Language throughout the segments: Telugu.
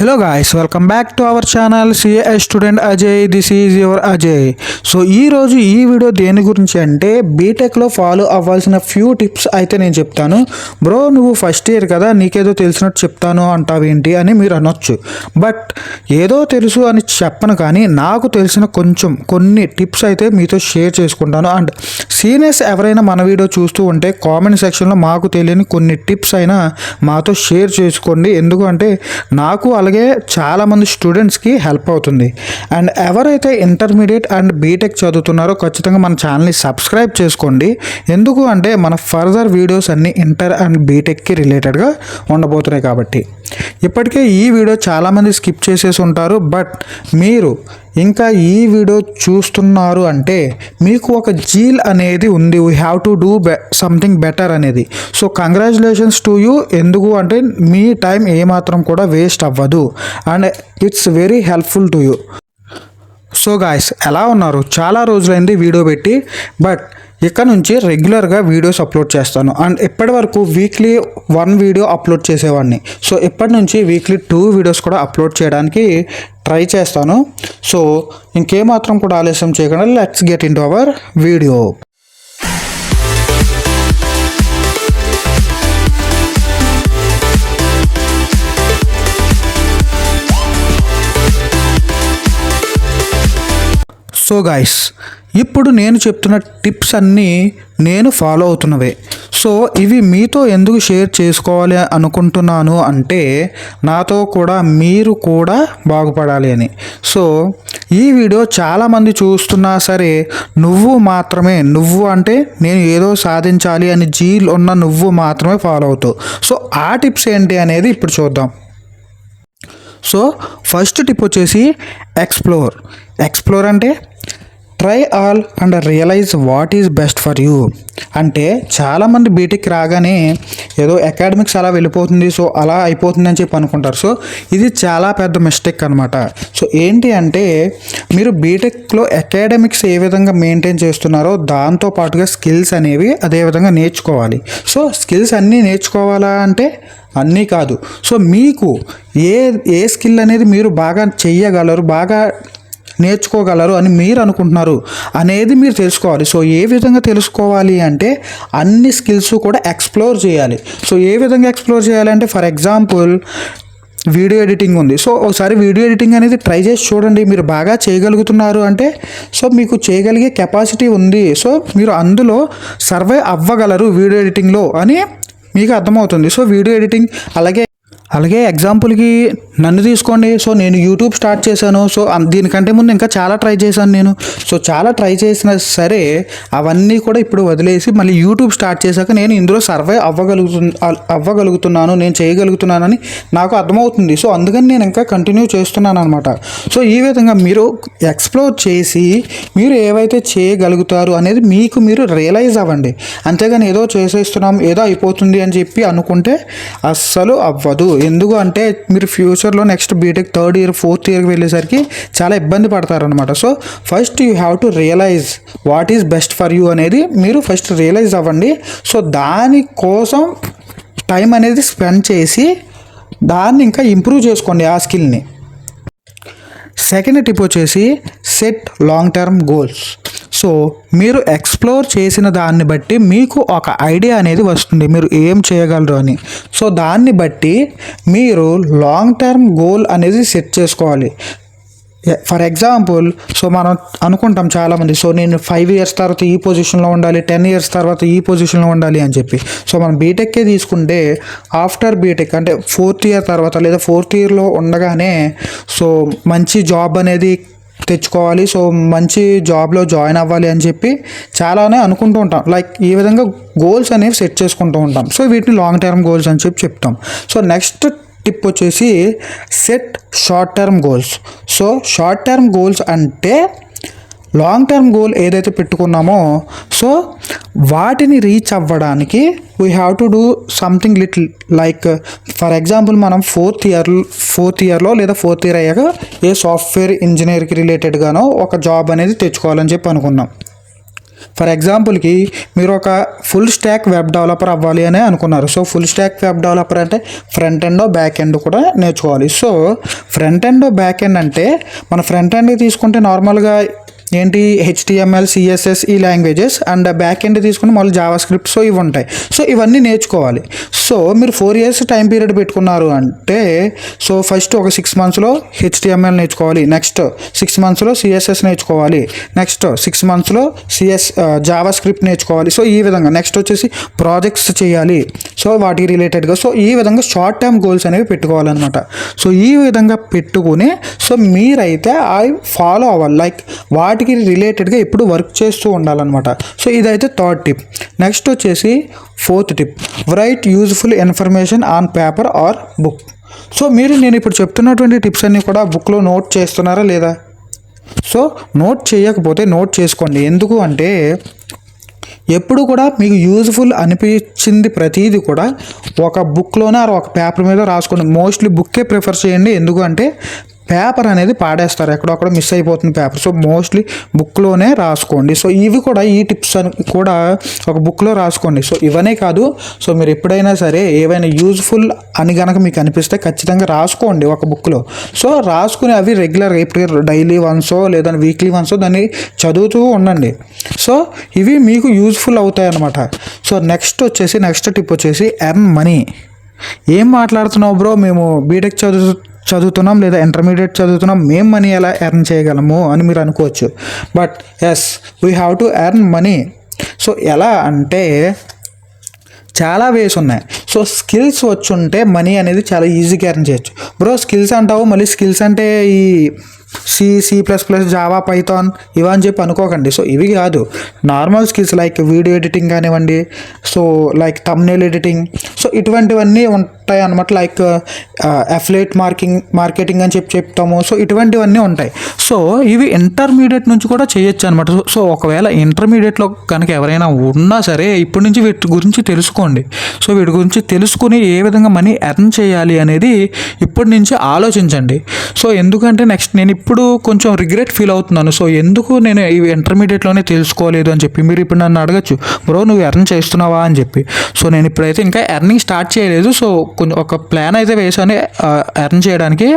Hello guys, welcome back to our channel CA Student Ajay. This is your Ajay. So ఈరోజు ఈ వీడియో దేని గురించి అంటే బీటెక్లో ఫాలో అవ్వాల్సిన ఫ్యూ టిప్స్ అయితే నేను చెప్తాను. బ్రో నువ్వు ఫస్ట్ ఇయర్ కదా నీకేదో తెలిసినట్టు చెప్తాను అంటావేంటి అని మీరు అనొచ్చు. బట్ ఏదో తెలుసు అని చెప్పను, కానీ నాకు తెలిసిన కొన్ని టిప్స్ అయితే మీతో షేర్ చేసుకుంటాను. అండ్ సీనియర్స్ ఎవరైనా మన వీడియో చూస్తూ ఉంటే కామెంట్ సెక్షన్లో మాకు తెలియని కొన్ని టిప్స్ అయినా మాతో షేర్ చేసుకోండి. ఎందుకంటే నాకు అలాగే చాలామంది స్టూడెంట్స్కి హెల్ప్ అవుతుంది. అండ్ ఎవరైతే ఇంటర్మీడియట్ అండ్ బీటెక్ చదువుతున్నారో ఖచ్చితంగా మన ఛానల్ని సబ్స్క్రైబ్ చేసుకోండి. ఎందుకు అంటే మన ఫర్దర్ వీడియోస్ అన్నీ ఇంటర్ అండ్ బీటెక్కి రిలేటెడ్గా ఉండబోతున్నాయి కాబట్టి. ఇప్పటికే ఈ వీడియో చాలామంది స్కిప్ చేసేసి ఉంటారు, బట్ మీరు ఇంకా ఈ వీడియో చూస్తున్నారు అంటే మీకు ఒక జీల్ అనేది ఉంది, we have to do something better అనేది. So congratulations to you. ఎందుకు అంటే మీ టైం ఏమాత్రం కూడా వేస్ట్ అవ్వదు and it's very helpful to you. So guys ఎలా ఉన్నారు? చాలా రోజులైంది వీడియో పెట్టి, బట్ ఇక్కడ నుంచి రెగ్యులర్గా వీడియోస్ అప్లోడ్ చేస్తాను. అండ్ ఇప్పటి వరకు వీక్లీ 1 వీడియో అప్లోడ్ చేసేవాడిని. సో ఇప్పటి నుంచి వీక్లీ 2 వీడియోస్ కూడా అప్లోడ్ చేయడానికి ట్రై చేస్తాను. సో ఇంకేమాత్రం కూడా ఆలస్యం చేయకుండా let's get in to our video. So guys ఇప్పుడు నేను చెప్తున్న టిప్స్ అన్నీ నేను ఫాలో అవుతున్నవే. సో ఇవి మీతో ఎందుకు షేర్ చేసుకోవాలి అనుకుంటున్నాను అంటే నాతో కూడా మీరు కూడా బాగుపడాలి అని. సో ఈ వీడియో చాలామంది చూస్తున్నా సరే నువ్వు అంటే నేను ఏదో సాధించాలి అని జీల్ ఉన్న నువ్వు మాత్రమే ఫాలో అవుతావు. సో ఆ టిప్స్ ఏంటి అనేది ఇప్పుడు చూద్దాం. సో ఫస్ట్ టిప్ వచ్చేసి ఎక్స్ప్లోర్ అంటే try all and realize what is best for you. అంటే చాలామంది బీటెక్ రాగానే ఏదో అకాడమిక్స్ అలా వెళ్ళిపోతుంది, సో అలా అయిపోతుంది అని చెప్పి అనుకుంటారు. సో ఇది చాలా పెద్ద మిస్టేక్ అనమాట. సో ఏంటి అంటే మీరు బీటెక్లో అకాడమిక్స్ ఏ విధంగా మెయింటైన్ చేస్తున్నారో దాంతో పాటుగా స్కిల్స్ అనేవి అదే విధంగా నేర్చుకోవాలి. సో స్కిల్స్ అన్నీ నేర్చుకోవాలా అంటే అన్నీ కాదు. సో మీకు ఏ స్కిల్ అనేది మీరు బాగా చెయ్యగలరు, బాగా నేర్చుకోగలరు అని మీరు అనుకుంటున్నారు అనేది మీరు తెలుసుకోవాలి. సో ఏ విధంగా తెలుసుకోవాలి అంటే అన్ని స్కిల్స్ కూడా ఎక్స్ప్లోర్ చేయాలి. సో ఏ విధంగా ఎక్స్ప్లోర్ చేయాలంటే ఫర్ ఎగ్జాంపుల్ వీడియో ఎడిటింగ్ ఉంది. సో ఒకసారి వీడియో ఎడిటింగ్ అనేది ట్రై చేసి చూడండి. మీరు బాగా చేయగలుగుతున్నారు అంటే సో మీకు చేయగలిగే కెపాసిటీ ఉంది, సో మీరు అందులో సర్వే అవ్వగలరు వీడియో ఎడిటింగ్లో అని మీకు అర్థమవుతుంది. సో వీడియో ఎడిటింగ్ అలాగే ఎగ్జాంపుల్కి నన్ను తీసుకోండి. సో నేను యూట్యూబ్ స్టార్ట్ చేశాను. సో దీనికంటే ముందు ఇంకా చాలా ట్రై చేశాను నేను. సో చాలా ట్రై చేసినా సరే అవన్నీ కూడా ఇప్పుడు వదిలేసి మళ్ళీ యూట్యూబ్ స్టార్ట్ చేశాక నేను ఇందులో సర్వే అవ్వగలుగుతున్నాను, నేను చేయగలుగుతున్నానని నాకు అర్థమవుతుంది. సో అందుకని నేను ఇంకా కంటిన్యూ చేస్తున్నాను అనమాట. సో ఈ విధంగా మీరు ఎక్స్ప్లోర్ చేసి మీరు ఏవైతే చేయగలుగుతారు అనేది మీకు మీరు రియలైజ్ అవ్వండి. అంతేగాని ఏదో చేసేస్తున్నాం ఏదో అయిపోతుంది అని చెప్పి అనుకుంటే అస్సలు అవ్వదు. ఎందుకు అంటే మీరు ఫ్యూచర్లో next BTech 3rd year 4th ఇయర్కి వెళ్ళేసరికి చాలా ఇబ్బంది పడతారనమాట. So first you have to realise what is best for you అనేది మీరు ఫస్ట్ రియలైజ్ అవ్వండి. సో దానికోసం టైం అనేది స్పెండ్ చేసి దాన్ని ఇంకా ఇంప్రూవ్ చేసుకోండి ఆ స్కిల్ని. సెకండ్ టిప్ వచ్చేసి set long term goals. So మీరు ఎక్స్ప్లోర్ చేసిన దాన్ని బట్టి మీకు ఒక ఐడియా అనేది వస్తుంది మీరు ఏం చేయగలరు అని. సో దాన్ని బట్టి మీరు లాంగ్ టర్మ్ గోల్ అనేది సెట్ చేసుకోవాలి. ఫర్ ఎగ్జాంపుల్ సో మనం అనుకుంటాం చాలామంది, సో నేను 5 ఇయర్స్ తర్వాత ఈ పొజిషన్లో ఉండాలి, 10 ఇయర్స్ తర్వాత ఈ పొజిషన్లో ఉండాలి అని చెప్పి. సో మనం బీటెక్కే తీసుకుంటే ఆఫ్టర్ బీటెక్ అంటే 4th ఇయర్ తర్వాత లేదా 4th ఇయర్లో ఉండగానే సో మంచి జాబ్ అనేది తెచ్చుకోవాలి, సో మంచి జాబ్లో జాయిన్ అవ్వాలి అని చెప్పి చాలానే అనుకుంటూ ఉంటాం. లైక్ ఈ విధంగా గోల్స్ అనేవి సెట్ చేసుకుంటూ ఉంటాం. సో వీటిని లాంగ్ టర్మ్ గోల్స్ అని చెప్పి చెప్తాం. సో నెక్స్ట్ టిప్ వచ్చేసి set short term goals. So short term goals అంటే లాంగ్ టర్మ్ గోల్ ఏదైతే పెట్టుకున్నామో సో వాటిని రీచ్ అవ్వడానికి we have to do something little. Like for example మనం 4th ఇయర్లో లేదా 4th ఇయర్ అయ్యాక ఏ సాఫ్ట్వేర్ ఇంజనీర్కి రిలేటెడ్గానో ఒక జాబ్ అనేది తెచ్చుకోవాలని చెప్పి అనుకున్నాం. ఫర్ ఎగ్జాంపుల్కి మీరు ఒక ఫుల్ స్టాక్ వెబ్ డెవలపర్ అవ్వాలి అని అనుకున్నారు. So full stock web developer అంటే ఫ్రంట్ ఎండ్ బ్యాక్ ఎండ్ కూడా నేర్చుకోవాలి. So front end back end అంటే మన ఫ్రంట్ ఎండ్ తీసుకుంటే నార్మల్గా ఏంటి HTML CSS ఈ లాంగ్వేజెస్, అండ్ బ్యాక్ ఎండ్ తీసుకుని మళ్ళీ జావా స్క్రిప్ట్. సో ఇవి ఉంటాయి. సో ఇవన్నీ నేర్చుకోవాలి. సో మీరు 4 years టైం పీరియడ్ పెట్టుకున్నారు అంటే సో ఫస్ట్ ఒక 6 monthsలో HTML నేర్చుకోవాలి, నెక్స్ట్ 6 monthsలో CSS నేర్చుకోవాలి, నెక్స్ట్ 6 monthsలో జావా స్క్రిప్ట్ నేర్చుకోవాలి. సో ఈ విధంగా నెక్స్ట్ వచ్చేసి ప్రాజెక్ట్స్ చేయాలి. సో వాటికి రిలేటెడ్గా సో ఈ విధంగా షార్ట్ టర్మ్ గోల్స్ అనేవి పెట్టుకోవాలన్నమాట. సో ఈ విధంగా పెట్టుకుని సో మీరైతే అవి ఫాలో అవ్వాలి, లైక్ వాటికి రిలేటెడ్గా ఎప్పుడు వర్క్ చేస్తూ ఉండాలన్నమాట. సో ఇదైతే థర్డ్ టిప్. నెక్స్ట్ వచ్చేసి fourth tip, right useful information on paper or book. So నేను ఇప్పుడు చెప్తున్నటువంటి టిప్స్ అన్నీ కూడా బుక్లో నోట్ చేస్తున్నారా లేదా? సో నోట్ చేయకపోతే నోట్ చేసుకోండి. ఎందుకు అంటే ఎప్పుడు కూడా మీకు యూజ్ఫుల్ అనిపించింది ప్రతిదీ కూడా ఒక బుక్లోనే ఒక పేపర్ మీద రాసుకోండి. మోస్ట్లీ బుక్కే ప్రిఫర్ చేయండి. ఎందుకు అంటే పేపర్ అనేది పాడేస్తారు, ఎక్కడొక్కడ మిస్ అయిపోతుంది పేపర్. సో మోస్ట్లీ బుక్లోనే రాసుకోండి. సో ఇవి కూడా ఈ టిప్స్ కూడా ఒక బుక్లో రాసుకోండి. సో ఇవనే కాదు, సో మీరు ఎప్పుడైనా సరే ఏవైనా యూజ్ఫుల్ అని కనుక మీకు అనిపిస్తే ఖచ్చితంగా రాసుకోండి ఒక బుక్లో. సో రాసుకుని అవి రెగ్యులర్గా ఇప్పుడు డైలీ వన్సో లేదా వీక్లీ వన్సో దాన్ని చదువుతూ ఉండండి. సో ఇవి మీకు యూజ్ఫుల్ అవుతాయి అన్నమాట. సో నెక్స్ట్ టిప్ వచ్చేసి ఎర్న్ మనీ. ఏం మాట్లాడుతున్నావు బ్రో, మేము బీటెక్ చదువుతున్నాం లేదా ఇంటర్మీడియట్ చదువుతున్నాం, మేము మనీ ఎలా ఎర్న్ చేయగలము అని మీరు అనుకోవచ్చు. But yes, we have to earn money. So ఎలా అంటే చాలా వేస్ ఉన్నాయి. సో స్కిల్స్ వచ్చుంటే మనీ అనేది చాలా ఈజీగా ఎర్న్ చేయొచ్చు. బ్రో స్కిల్స్ అంటావు, మళ్ళీ స్కిల్స్ అంటే ఈ C++, జావా, పైథాన్ ఇవని చెప్పి అనుకోకండి. సో ఇవి కాదు, normal skills like video editing కానివ్వండి, so like thumbnail editing, so ఇటువంటివన్నీ ఉంటాయి అన్నమాట. లైక్ అఫిలియేట్ మార్కెటింగ్ అని చెప్తాము. సో ఇటువంటివన్నీ ఉంటాయి. సో ఇవి ఇంటర్మీడియట్ నుంచి కూడా చేయొచ్చు అనమాట. సో ఒకవేళ ఇంటర్మీడియట్లో కనుక ఎవరైనా ఉన్నా సరే ఇప్పటి నుంచి వీటి గురించి తెలుసుకోండి. సో వీటి గురించి తెలుసుకుని ఏ విధంగా మనీ ఎర్న్ చేయాలి అనేది ఇప్పటి నుంచి ఆలోచించండి. సో ఎందుకంటే నెక్స్ట్ నేను ఇప్పుడు కొంచెం రిగ్రెట్ ఫీల్ అవుతున్నాను. సో ఎందుకు నేను ఇవి ఇంటర్మీడియట్లోనే తెలుసుకోలేదు అని చెప్పి మీరు ఇప్పుడు నన్ను అడగచ్చు, బ్రో నువ్వు ఎర్న్ చేస్తున్నావా అని చెప్పి. సో నేను ఇప్పుడైతే ఇంకా ఎర్నింగ్ స్టార్ట్ చేయలేదు. సో కొంచెం ఒక ప్లాన్ అయితే వేసాను ఎర్న్ చేయడానికి.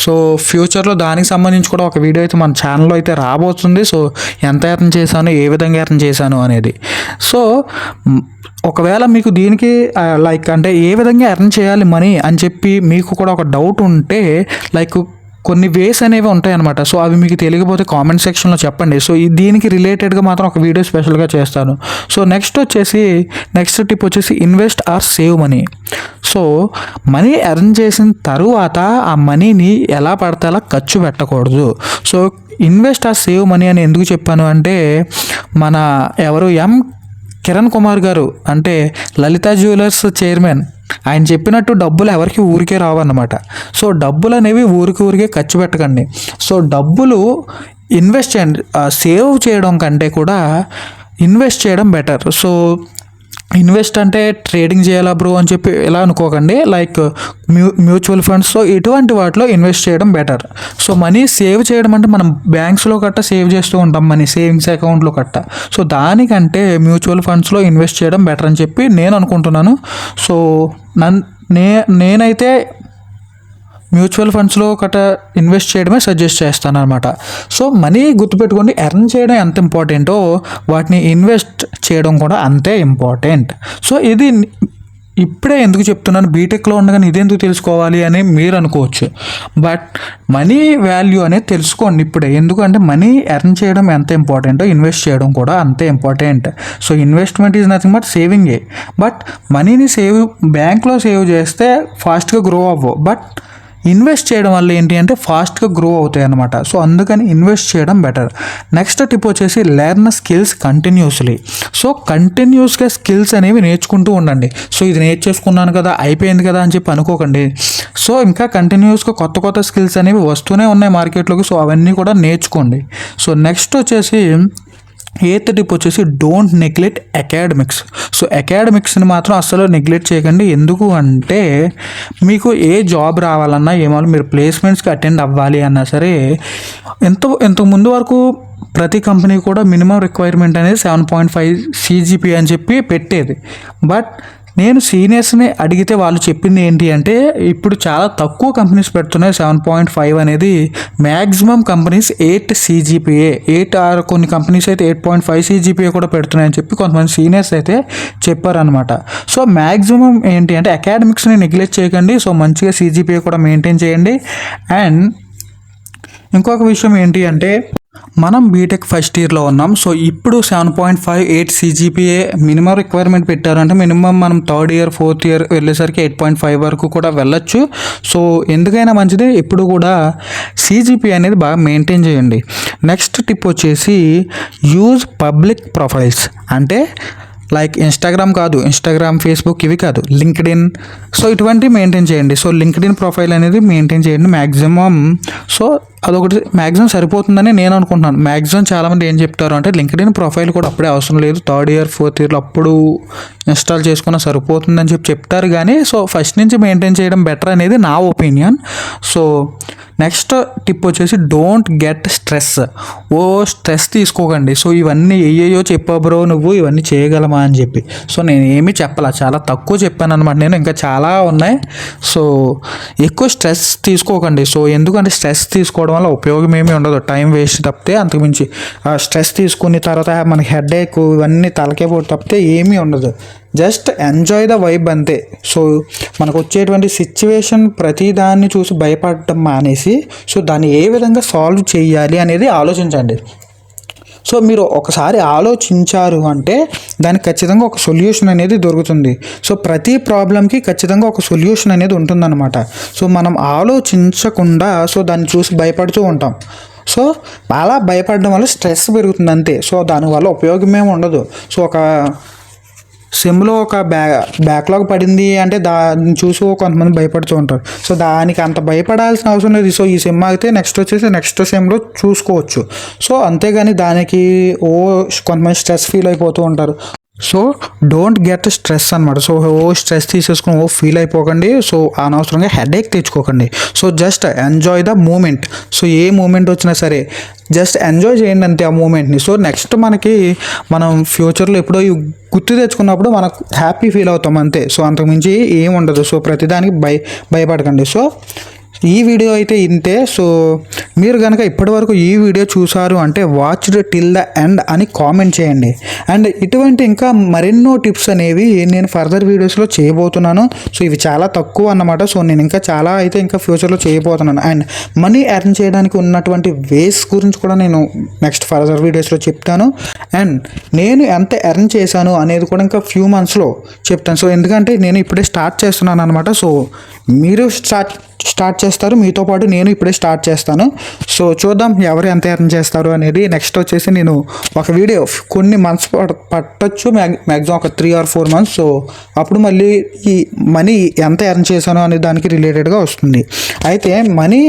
సో ఫ్యూచర్లో దానికి సంబంధించి కూడా ఒక వీడియో అయితే మన ఛానల్లో అయితే రాబోతుంది. సో ఎంత ఎర్న్ చేశాను, ఏ విధంగా ఎర్న్ చేశాను అనేది. సో ఒకవేళ మీకు దీనికి లైక్ అంటే ఏ విధంగా ఎర్న్ చేయాలి మనీ అని చెప్పి మీకు కూడా ఒక డౌట్ ఉంటే లైక్ కొన్ని వేస్ అనేవి ఉంటాయి అనమాట. సో అవి మీకు తెలియకపోతే కామెంట్ సెక్షన్లో చెప్పండి. సో దీనికి రిలేటెడ్గా మాత్రం ఒక వీడియో స్పెషల్గా చేస్తాను. సో నెక్స్ట్ టిప్ వచ్చేసి invest or save money. So money earn చేసిన తరువాత ఆ మనీని ఎలా పడితే అలా ఖర్చు పెట్టకూడదు. So invest or save money అని ఎందుకు చెప్పాను అంటే మన కిరణ్ కుమార్ గారు అంటే లలిత జ్యువెలర్స్ చైర్మన్, ఆయన చెప్పినట్టు డబ్బులు ఎవరికి ఊరికే రావన్నమాట. సో డబ్బులు అనేవి ఊరికే ఖర్చు పెట్టకండి. సో డబ్బులు ఇన్వెస్ట్ చేయండి. సేవ్ చేయడం కంటే కూడా ఇన్వెస్ట్ చేయడం బెటర్. సో ఇన్వెస్ట్ అంటే ట్రేడింగ్ చేయాలా బ్రో అని చెప్పి ఎలా అనుకోకండి, లైక్ మ్యూచువల్ ఫండ్స్. సో ఇటువంటి వాటిలో ఇన్వెస్ట్ చేయడం బెటర్. సో మనీ సేవ్ చేయడం అంటే మనం బ్యాంక్స్లో గట్ట సేవ్ చేస్తూ ఉంటాం మనీ, సేవింగ్స్ అకౌంట్లో గట్ట. సో దానికంటే మ్యూచువల్ ఫండ్స్లో ఇన్వెస్ట్ చేయడం బెటర్ అని చెప్పి నేను అనుకుంటున్నాను. సో నేనైతే మ్యూచువల్ ఫండ్స్లో గట్రా ఇన్వెస్ట్ చేయడమే సజెస్ట్ చేస్తాను అనమాట. సో మనీ గుర్తుపెట్టుకోండి, ఎర్న్ చేయడం ఎంత ఇంపార్టెంటో వాటిని ఇన్వెస్ట్ చేయడం కూడా అంతే ఇంపార్టెంట్. సో ఇది ఇప్పుడే ఎందుకు చెప్తున్నాను, బీటెక్లో ఉండగానే ఇదెందుకు తెలుసుకోవాలి అని మీరు అనుకోవచ్చు. బట్ మనీ వాల్యూ అనేది తెలుసుకోండి ఇప్పుడే. ఎందుకంటే మనీ ఎర్న్ చేయడం ఎంత ఇంపార్టెంటో ఇన్వెస్ట్ చేయడం కూడా అంతే important. So investment is nothing but సేవింగే. బట్ మనీని బ్యాంక్లో సేవ్ చేస్తే ఫాస్ట్గా గ్రో అవ్వవు. బట్ ఇన్వెస్ట్ చేయడం వల్ల ఏంటి అంటే ఫాస్ట్గా గ్రో అవుతాయి అన్నమాట. సో అందుకని ఇన్వెస్ట్ చేయడం బెటర్. నెక్స్ట్ టిప్ వచ్చేసి లెర్న్ స్కిల్స్ కంటిన్యూస్లీ. సో కంటిన్యూస్గా స్కిల్స్ అనేవి నేర్చుకుంటూ ఉండండి. సో ఇది నేర్చేసుకున్నాను కదా, అయిపోయింది కదా అని చెప్పి అనుకోకండి. సో ఇంకా కంటిన్యూస్గా కొత్త స్కిల్స్ అనేవి వస్తూనే ఉన్నాయి మార్కెట్లోకి. సో అవన్నీ కూడా నేర్చుకోండి. సో నెక్స్ట్ వచ్చేసి ఎయిత్ టిప్ వచ్చేసి డోంట్ నెగ్లెక్ట్ అకాడమిక్స్. సో అకాడమిక్స్ని మాత్రం అస్సలు నెగ్లెక్ట్ చేయకండి. ఎందుకు అంటే మీకు ఏ జాబ్ రావాలన్నా ఏమో మీరు ప్లేస్మెంట్స్కి అటెండ్ అవ్వాలి అన్నా సరే ఇంతకు ముందు వరకు ప్రతి కంపెనీ కూడా మినిమం రిక్వైర్మెంట్ అనేది 7.5 CGPA అని చెప్పి పెట్టేది. బట్ నేను సీనియర్స్ని అడిగితే వాళ్ళు చెప్పింది ఏంటి అంటే ఇప్పుడు చాలా తక్కువ కంపెనీస్ పెడుతున్నాయి 7.5 అనేది. మ్యాక్సిమం కంపెనీస్ 8 CGPA, 8 ఆర్ కొన్ని కంపెనీస్ అయితే 8.5 CGPA కూడా పెడుతున్నాయని చెప్పి కొంతమంది సీనియర్స్ అయితే చెప్పారనమాట. సో మ్యాక్సిమం ఏంటి అంటే అకాడమిక్స్ని నెగ్లెక్ట్ చేయకండి. సో మంచిగా CGPA కూడా మెయింటైన్ చేయండి. అండ్ ఇంకొక విషయం ఏంటి అంటే మనం బీటెక్ ఫస్ట్ ఇయర్లో ఉన్నాం. సో ఇప్పుడు 7.58 CGPA మినిమం రిక్వైర్మెంట్ పెట్టారంటే మినిమం మనం థర్డ్ ఇయర్ ఫోర్త్ ఇయర్ వెళ్ళేసరికి 8.5 వరకు కూడా వెళ్ళొచ్చు. సో ఎందుకైనా మంచిది ఎప్పుడు కూడా CGPA అనేది బాగా మెయింటైన్ చేయండి. నెక్స్ట్ టిప్ వచ్చేసి యూజ్ పబ్లిక్ ప్రొఫైల్స్. అంటే లైక్ ఇన్స్టాగ్రామ్, ఫేస్బుక్ ఇవి కాదు, లింక్డ్ఇన్. సో ఇటువంటి మెయింటైన్ చేయండి. సో లింక్డ్ఇన్ ప్రొఫైల్ అనేది మెయింటైన్ చేయండి మ్యాక్సిమం. సో అదొకటి మ్యాక్సిమం సరిపోతుందని నేను అనుకుంటున్నాను. మ్యాక్సిమం చాలామంది ఏం చెప్తారు అంటే లింక్డ్ఇన్ ప్రొఫైల్ కూడా అప్పుడే అవసరం లేదు, థర్డ్ ఇయర్ ఫోర్త్ ఇయర్లో అప్పుడు ఇన్స్టాల్ చేసుకున్న సరిపోతుందని చెప్తారు. కానీ సో ఫస్ట్ నుంచి మెయింటైన్ చేయడం బెటర్ అనేది నా ఒపీనియన్. సో నెక్స్ట్ టిప్ వచ్చేసి డోంట్ గెట్ స్ట్రెస్. స్ట్రెస్ తీసుకోకండి. సో ఇవన్నీ ఏయో చెప్పా బ్రో నువ్వు ఇవన్నీ చేయగలమా అని చెప్పి. సో నేను ఏమీ చెప్పాల, చాలా తక్కువ చెప్పాను అనమాట. నేను ఇంకా చాలా ఉన్నాయి. సో ఎక్కువ స్ట్రెస్ తీసుకోకండి. సో ఎందుకంటే స్ట్రెస్ తీసుకోవడం వల్ల ఉపయోగం ఏమీ ఉండదు, టైం వేస్ట్ తప్పితే. అంతకుమించి స్ట్రెస్ తీసుకుని తర్వాత మనకి హెడేక్ ఇవన్నీ తలకే పోటు తప్పితే ఏమీ ఉండదు. జస్ట్ ఎంజాయ్ ద వైబ్ అంతే. సో మనకు వచ్చేటువంటి సిచ్యువేషన్ ప్రతి దాన్ని చూసి భయపడటం మానేసి సో దాన్ని ఏ విధంగా సాల్వ్ చేయాలి అనేది ఆలోచించండి. సో మీరు ఒకసారి ఆలోచించారు అంటే దానికి ఖచ్చితంగా ఒక సొల్యూషన్ అనేది దొరుకుతుంది. సో ప్రతి ప్రాబ్లంకి ఖచ్చితంగా ఒక సొల్యూషన్ అనేది ఉంటుందన్నమాట. సో మనం ఆలోచించకుండా సో దాన్ని చూసి భయపడుతూ ఉంటాం. సో అలా భయపడడం వల్ల స్ట్రెస్ పెరుగుతుంది అంతే. సో దానివల్ల ఉపయోగం ఏమి ఉండదు. సో ఒక సిమ్లో ఒక బ్యాక్లాగ్ పడింది అంటే దాన్ని చూసి కొంతమంది భయపడుతూ ఉంటారు. సో దానికి అంత భయపడాల్సిన అవసరం లేదు. సో ఈ సిమ్ అయితే నెక్స్ట్ సిమ్లో చూసుకోవచ్చు. సో అంతేగాని దానికి కొంతమంది స్ట్రెస్ ఫీల్ అయిపోతూ ఉంటారు. సో డోంట్ గెట్ స్ట్రెస్ అనమాట. సో స్ట్రెస్ తీసేసుకుని ఫీల్ అయిపోకండి. సో అనవసరంగా హెడేక్ తెచ్చుకోకండి. So just enjoy the moment. So ఏ మూమెంట్ వచ్చినా సరే జస్ట్ ఎంజాయ్ చేయండి అంతే ఆ మూమెంట్ని. సో నెక్స్ట్ మనం ఫ్యూచర్లో ఎప్పుడో గుర్తు తెచ్చుకున్నప్పుడు మనకు హ్యాపీ ఫీల్ అవుతాం అంతే. సో అంతకుమించి ఏం ఉండదు. సో ప్రతిదానికి భయపడకండి. సో ఈ వీడియో అయితే ఇంతే. సో మీరు కనుక ఇప్పటివరకు ఈ వీడియో చూసారు అంటే వాచ్డ్ టిల్ ద ఎండ్ అని కామెంట్ చేయండి. అండ్ ఇటువంటి ఇంకా మరెన్నో టిప్స్ అనేవి నేను ఫర్దర్ వీడియోస్లో చేయబోతున్నాను. సో ఇవి చాలా తక్కువ అన్నమాట. సో నేను ఇంకా ఫ్యూచర్లో చేయబోతున్నాను. అండ్ మనీ ఎర్న్ చేయడానికి ఉన్నటువంటి వేస్ గురించి కూడా నేను నెక్స్ట్ ఫర్దర్ వీడియోస్లో చెప్తాను. అండ్ నేను ఎంత ఎర్న్ చేశాను అనేది కూడా ఇంకా ఫ్యూ మంత్స్లో చెప్తాను. సో ఎందుకంటే నేను ఇప్పుడే స్టార్ట్ చేస్తున్నాను అనమాట. సో మీరు స్టార్ట్ చేస్తారు, మీతో పాటు నేను ఇప్పుడే స్టార్ట్ చేస్తాను. సో చూద్దాం ఎవరు ఎంత ఎర్న్ చేస్తారు అనేది. నెక్స్ట్ వచ్చేసి నేను ఒక వీడియో కొన్ని మంత్స్ పట్టొచ్చు, మ్యాక్సిమం ఒక 3 or 4 months. సో అప్పుడు మళ్ళీ ఈ మనీ ఎంత ఎర్న్ చేశాను అనే దానికి రిలేటెడ్గా వస్తుంది. అయితే మనీ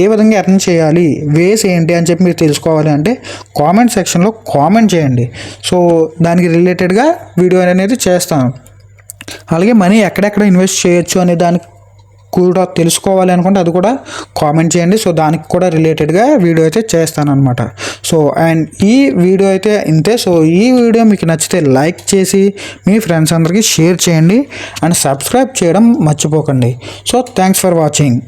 ఏ విధంగా ఎర్న్ చేయాలి, వేస్ ఏంటి అని చెప్పి మీరు తెలుసుకోవాలి అంటే కామెంట్ సెక్షన్లో కామెంట్ చేయండి. సో దానికి రిలేటెడ్గా వీడియో అనేది చేస్తాను. అలాగే మనీ ఎక్కడెక్కడ ఇన్వెస్ట్ చేయొచ్చు అనే దానికి కూడా తెలుసుకోవాలి అనుకుంటే అది కూడా కామెంట్ చేయండి. సో దానికి కూడా రిలేటెడ్గా వీడియో అయితే చేస్తాను అనమాట. సో అండ్ ఈ వీడియో అయితే ఇంతే. సో ఈ వీడియో మీకు నచ్చితే లైక్ చేసి మీ ఫ్రెండ్స్ అందరికీ షేర్ చేయండి అండ్ సబ్స్క్రైబ్ చేయడం మర్చిపోకండి. So thanks for watching.